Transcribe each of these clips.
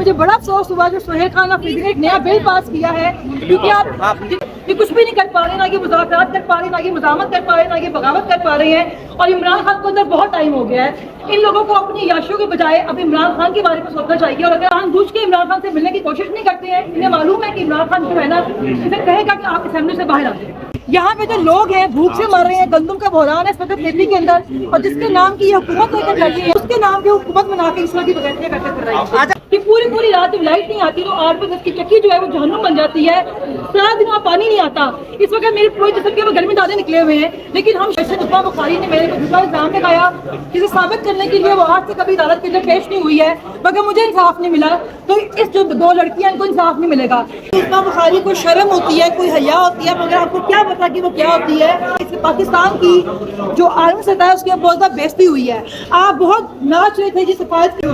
मुझे बड़ा अफसोस हुआ जो सुहेल खान अफरीदी ने एक नया बिल पास किया है, क्योंकि आप ये कुछ भी नहीं कर पा रहे, ना ये मुज़ाकरात कर पा रहे, ना ये मज़ामत कर पा रहे, ना ये बगावत कर पा रहे हैं। और इमरान खान को अंदर बहुत टाइम हो गया है। इन लोगों को अपनी याशों के बजाय अब इमरान खान के बारे में सोचना चाहिए। और अगर हम दूज के इमरान खान से मिलने की कोशिश नहीं करते हैं, इन्हें मालूम है कि इमरान खान जो है ना, इसे कहेगा कि आप असेंबली से बाहर आ जाए। यहाँ पे जो लोग हैं भूख से मर रहे हैं, गंदम का बहरान है इस वक्त खेती के अंदर, और जिसके नाम की ये हुकूमत लेकर चल रही है, उसके नाम की हुकूमत बना के इस तरह की बगैरतियां करते फिर रही है कि पूरी रात जब लाइट नहीं आती तो 8 बजे की चक्की जो है वो जहन्नुम बन जाती है। सारा दिन वहाँ पानी नहीं आता। इस वक्त मेरे पूरे जिस्म के गर्मी दादे निकले हुए हैं, लेकिन हम उस्मान बुखारी ने मेरे को झूठा इल्जाम लगाया, जिसे साबित करने के लिए वो आज से कभी अदालत के अंदर पेश नहीं हुई है, मगर मुझे इंसाफ नहीं मिला। तो इस जो 2 लड़कियां इनको इंसाफ नहीं मिलेगा। उस्मान बुखारी को शर्म होती है, कोई हया होती है, मगर आपको क्या पता कि वो क्या होती है। इस पाकिस्तान की जो आर्मी सतह है उसकी बहुत ज़्यादा बेइज्जती हुई है। आप बहुत नाच रहे थे जिस हिफाजत के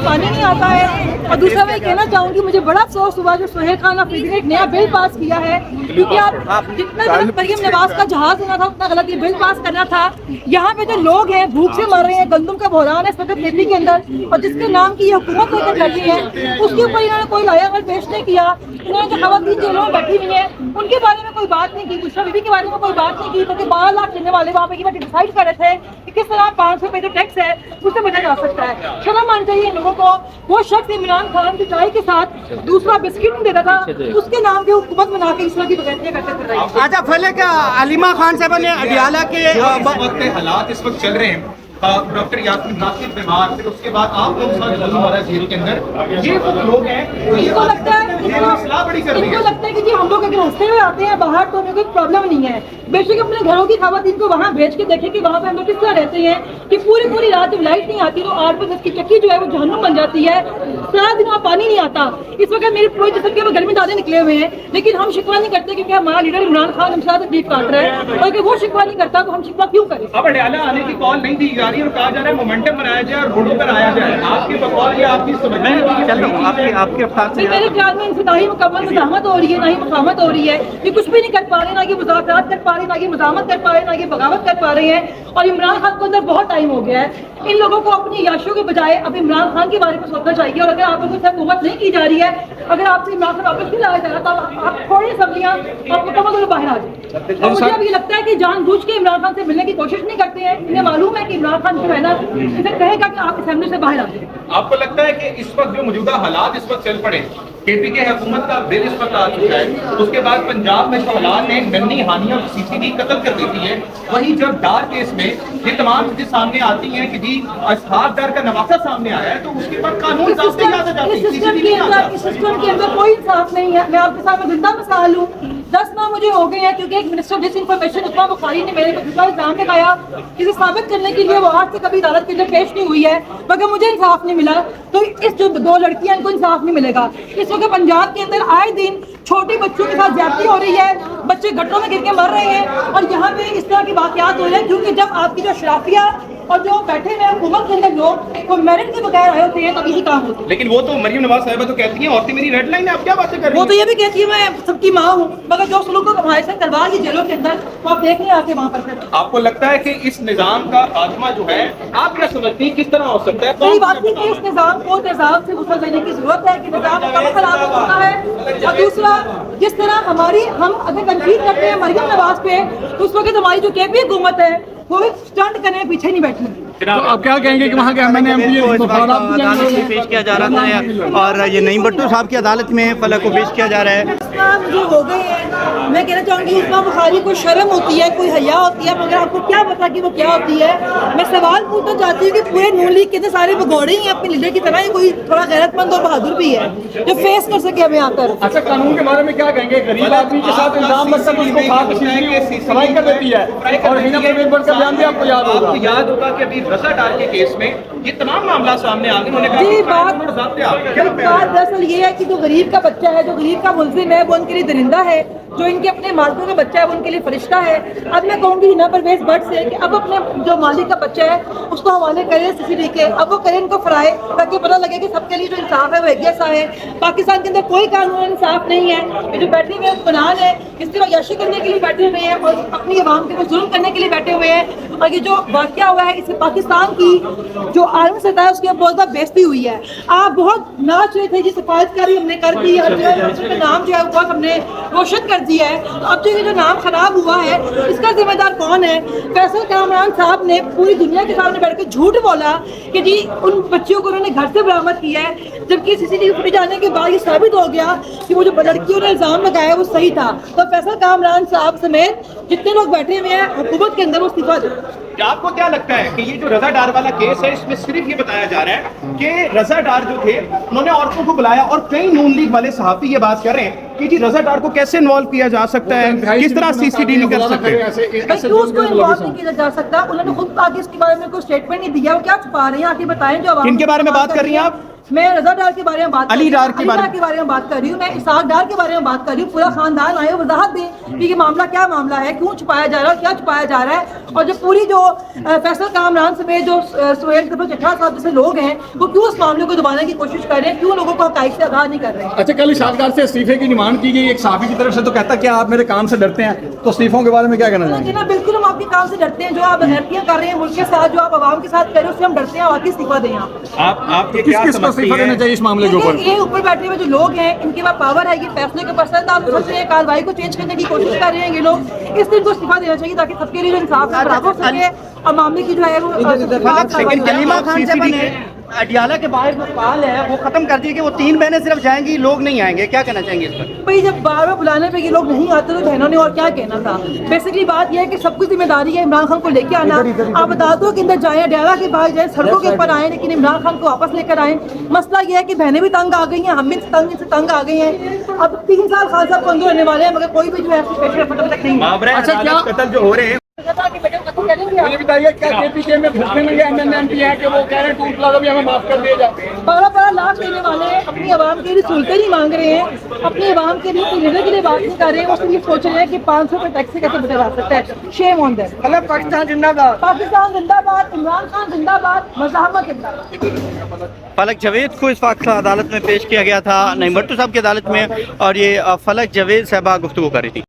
पानी नहीं आता है। और दूसरा मैं कहना चाहूँगी, मुझे बड़ा अफसोस हुआ जो सुहेल खान अफरीदी ने एक नया बिल पास किया है, क्योंकि आप जितना गलत मरियम नवाज का जहाज होना था उतना गलत ये बिल पास करना था। यहाँ पे जो लोग हैं भूख से मर रहे हैं, गंदम का बहरान है इस वक्त खेती के अंदर, और जिसके नाम की ये हुकूमत लेकर चल रही है, उसके ऊपर इन्होंने कोई लायाकल पेश नहीं किया। इन्होंने जो खवातीन जेलों में बैठी हुई है उनके बारे में कोई बात नहीं की, बुशरा बीबी के बारे में कोई बात नहीं की, क्योंकि 12 लाख चलने वाले वहाँ पे की डिसाइड कर रहे थे कि किस तरह 500 रुपये जो टैक्स है उससे बचा जा सकता है। शर्म आनी चाहिए इन लोगों को। वो शख्स इमरान खान की चाय के साथ दूसरा बिस्किट नहीं देता था, उसके नाम की हुकूमत बना के इस तरह की बगैरतियां करते फिर रही है। अच्छा फले का अलीमा खान साहब ने अडियाला के हालात इस वक्त चल रहे हैं, डॉक्टर यासीन नासिर बीमार, फिर उसके बाद आप लोग हमारा जेल के अंदर, ये वो लोग हैं, इनको लगता है कि जी हम लोग अगर हंसते हुए आते हैं बाहर तो हमें कोई प्रॉब्लम नहीं है। बेशक अपने घरों की खवातीन को वहाँ भेज के देखें कि वहाँ पे हम लोग किस तरह रहते हैं कि पूरी रात जब लाइट नहीं आती तो 8 बजे की चक्की जो है वो जहन्नुम बन जाती है। सारा दिन वहाँ पानी नहीं आता। इस वक्त मेरे पूरे जिस्म के गर्मी दादे निकले हुए हैं, लेकिन हम शिकवा नहीं करते क्योंकि हमारा लीडर इमरान खान हमसे ज़्यादा तकलीफ काट रहा है। और अगर वो शिकवा नहीं करता तो हम शिकवा क्यों करें। अब अडियाला आने की कॉल नहीं दी जा रही और कहा जा रहा है मोमेंटम बनाया जाए और रोडों पर आया जाए। आपकी बकौल या आपकी समझ आपकी रफ्तार से मेरे ख्याल में इनसे ना ही मुकम्मल मज़ाहमत हो रही है, ना ही मुफाहमत हो रही है। ये कुछ भी नहीं कर पा रहे, ना ये मुज़ाकरात कर पा रहे, ना ये मज़ामत कर पा रहे, ना ये बगावत कर पा रहे हैं। और इमरान खान को अंदर बहुत टाइम हो गया है। इन लोगों को अपनी याशों के बजाय अब इमरान खान के बारे में सोचना चाहिए। और अगर आप लोगों से हुकूमत नहीं की जा रही है, अगर आपसे इमरान खान वापस नहीं लाया जा रहा तो आप थोड़ी सब्जियाँ आप मुकम्मल बाहर आ जाए। और मुझे अब ये लगता है कि जानबूझ के इमरान खान से मिलने की कोशिश नहीं करते हैं। इन्हें मालूम है कि इमरान खान जो है ना, इसे कहेगा कि आप असेंबली से बाहर आ जाए। आपको लगता है कि इस वक्त जो मौजूदा हालात इस वक्त चल पड़े, केपीके हुकूमत का बिल इस वक्त आ चुका है, उसके बाद पंजाब में जो हालात ने नन्ही हानिया और सीसीडी कत्ल कर देती है, वहीं जब डार केस में ये तमाम चीजें सामने आती हैं कि जी असहाब डार का नवासा सामने आया है, तो उसके बाद कानून सिस्टम के अंदर कोई इंसाफ नहीं है। मैं आपके सामने जिंदा मिसाल हूँ। 10 माह मुझे हो गए हैं क्योंकि एक minister disinformation Usman Bukhari ने मेरे को झूठा इल्जाम लगाया, जिसे साबित करने के लिए वो आज से कभी अदालत के अंदर पेश नहीं हुई है, मगर मुझे इंसाफ नहीं मिला। तो इस जो 2 लड़कियां इनको इंसाफ नहीं मिलेगा। इस वक्त पंजाब के अंदर आए दिन छोटे बच्चों के साथ ज्यादती हो रही है, बच्चे गड्ढों में गिर के मर रहे हैं, और यहाँ पे इस तरह की वाकयात हो रहे हैं क्योंकि जब आपकी जो शराफिया और जो बैठे हुए हुकूमत के अंदर लोग वो मेरिट के बगैर आए होते हैं तब यही काम होता है। लेकिन वो तो मरियम नवाज साहिबा तो कहती हैं औरतें मेरी रेड लाइन है, आप क्या बातें कर रही हैं? वो तो ये भी कहती है मैं सबकी माँ हूँ, मगर जो सलूक हमारे साथ करवा की जेलों के अंदर वो आप देख नहीं आते वहाँ पर। आपको लगता है कि इस निजाम का खात्मा जो है, आप क्या समझती हैं किस तरह हो सकता है? पहली बात है कि इस निजाम को तेजाब से गुस्सा देने की जरूरत है कि निजाम कब खराब हो सकता है। और दूसरा, जिस तरह हम अगर तनकीद करते हैं मरियम नवाज पे, तो उस वक्त हमारी जो केपी हुकूमत है वो भी स्टंट करने पीछे नहीं बैठी। तो आप क्या कहेंगे कि वहाँ के अदालत में पेश किया जा रहा था और ये नईम भट्टो साहब की अदालत में फलक को पेश किया जा रहा है? जो हो गए हैं, मैं कहना चाहूँगी उस्मान बुखारी को शर्म होती है, कोई हया होती है, मगर आपको क्या पता कि वो क्या होती है। मैं सवाल पूछना चाहती हूँ कि पूरे नून लीग के सारे भगोड़े ही अपने लीडर की तरह ही, कोई थोड़ा गैरतमंद और बहादुर भी है जो फेस कर सके हमें आकर। अच्छा, कानून के बारे में क्या कहेंगे? गरीब आदमी के साथ इल्जाम लगता है उसको सफाई कर देती है, और हिना परवेज भट्ट का बयान भी आपको याद होगा कि अभी रसा डाल के केस में ये तमाम मामला सामने आ गए। उन्होंने बात दरअसल ये है कि जो गरीब का बच्चा है, जो गरीब का मुल्जिम है, वो उनके लिए दरिंदा है, जो इनके अपने मालिकों का बच्चा है वो उनके लिए फरिश्ता है। अब मैं कहूँगी हिना परवेज भट्ट से कि अब अपने जो मालिक का बच्चा है उसको हवाले करें सीसीडी के, अब वो करें इनको फराए, ताकि पता लगे कि सबके लिए जो इंसाफ है वो एक जैसा है। पाकिस्तान के अंदर कोई कानून इंसाफ नहीं है। ये जो बैठे हुए हुक्मरान है इस तरह याशी करने के लिए बैठे हुए हैं और अपनी आवाम के जुल्म करने के लिए बैठे हुए हैं। और ये जो वाक़या हुआ है इससे पाकिस्तान پاکستان کی جو عالمی سطح ہے اس کی بہت زیادہ بےزتی ہوئی ہے. آپ بہت ناچ رہے تھے جی سفارتکاری ہم نے کر دی, ہر جگہ کا نام جو ہے بہت ہم نے روشن کر دیا ہے. اب جو نام خراب ہوا ہے اس کا ذمہ دار کون ہے؟ فیصل کامران صاحب نے پوری دنیا کے سامنے بیٹھ کے جھوٹ بولا کہ جی ان بچیوں کو انہوں نے گھر سے برآمد کیا ہے, جبکہ سی سی ٹی وی فوٹیج آنے کے بعد یہ ثابت ہو گیا کہ وہ جو لڑکیوں نے الزام لگایا وہ صحیح تھا. تو فیصل کامران صاحب سمیت جتنے لوگ بیٹھے ہوئے ہیں حکومت کے اندر وہ استعفیٰ دیں. آپ کو کیا لگتا ہے کہ یہ جو رضا ڈار والا کیس ہے اس میں صرف یہ بتایا جا رہا ہے کہ رضا ڈار جو تھے انہوں نے عورتوں کو بلایا, اور کئی نون لیگ والے صحافی یہ بات کر رہے ہیں کہ جی رضا ڈار کو کیسے انوالو کیا جا سکتا ہے, کس طرح سی سی ٹی نہیں کر سکتے؟ کیوں اس کو انوالو نہیں کیا جا سکتا؟ انہوں نے خود آگے اس کے بارے میں کوئی اسٹیٹمنٹ نہیں دیا, وہ کیا چھپا رہے ہیں آگے بتائیں. جو کن کے بارے میں بات کر رہی ہیں آپ؟ میں رضا ڈار کے بارے میں بات علی ڈار کے بارے میں بات کر رہی ہوں, میں اسحاق ڈار کے بارے میں بات کر رہی ہوں. پورا خاندان آئے وضاحت دیں کہ یہ معاملہ کیا معاملہ ہے, کیوں چھپایا جا رہا ہے, کیا چھپایا جا رہا ہے. اور جو پوری جو فیصل کامران سمیت جو سہیل چٹھا صاحب جیسے لوگ ہیں وہ کیوں اس معاملے کو دبانے کی کوشش کر رہے ہیں, کیوں لوگوں کو حقائق سے آگاہ نہیں کر رہے ہیں. اچھا, کل اسحاق ڈار سے استعفے کی ڈیمانڈ کی گئی ایک صحافی کی طرف سے, تو کہتا کہ آپ میرے کام سے ڈرتے ہیں, تو استعفوں کے بارے میں کیا کہنا چاہیں گے؟ جناب بالکل ہم آپ کے کام سے ڈرتے ہیں. جو آپ غلطیاں کر رہے ہیں ملک کے ساتھ, جو آپ عوام کے ساتھ کر رہے ہیں اس سے ہم ڈرتے ہیں. واقعی استعفیٰ دیں آپ. کس کس کو استعفا دینا چاہیے اس معاملے کے اوپر؟ یہ اوپر بیٹھے ہوئے جو لوگ ہیں ان کے پاس پاور ہے, یہ فیصلے کے پرسنٹ آپ سوچ رہے ہیں کارروائی کو چینج کرنے کی کوشش کر رہے ہیں. یہ لوگ اس دن کو استعفا دینا چاہیے تاکہ سب کے لیے جو انصاف برابر ہو سکے اور معاملے کی جو ہے لیکن کلیمہ خان صاحبہ نے اڈیالہ کے باہر جو فعال ہے وہ ختم کر دیا کہ وہ 3 بہنیں صرف جائیں گی, لوگ نہیں آئیں گے. کیا کہنا چاہیں گے اس پر؟ بھائی جب بار بار بلانے پہ یہ لوگ نہیں آتے تو بہنوں نے اور کیا کہنا تھا. بیسکلی بات یہ ہے کہ سب کی ذمہ داری ہے عمران خان کو لے کے آنا. آپ عدالتوں کے اندر جائیں, اڈیالہ کے باہر جائیں, سڑکوں کے اوپر آئیں, لیکن عمران خان کو واپس لے کر آئیں. مسئلہ یہ ہے کہ بہنیں بھی تنگ آ گئی ہیں, ہم بھی ان سے تنگ آ گئی ہیں. اب 3 سال خان صاحب کو اندر ہونے والے ہیں مگر کوئی بھی جو ہے تک نہیں. اچھا, کیا قتل جو ہو رہے ہیں مجھے بتائیے کیا کے پی کے میں بھوکنے لگے ایم این ایم پی ہیں کہ وہ کہہ رہے ہیں ٹول پلازا بھی ہمیں معاف کر دیا جائے. 12 لاکھ دینے والے اپنی عوام کے لیے سہولتیں نہیں مانگ رہے ہیں, اپنی عوام کے لیے لیڈر کے لیے بات نہیں کر رہے ہیں. وہ صرف یہ سوچ رہے ہیں کہ 500 روپے ٹیکس سے کیسے بچا جا سکتا ہے. شیم آن دیم. پاکستان زندہ باد, پاکستان زندہ باد, عمران خان زندہ باد, مزاحمت زندہ باد. فلک جاوید کو اس وقت عدالت میں پیش کیا گیا تھا, نعیم بھٹو صاحب کی عدالت میں, اور یہ فلک جاوید صاحبہ گفتگو کر رہی تھی.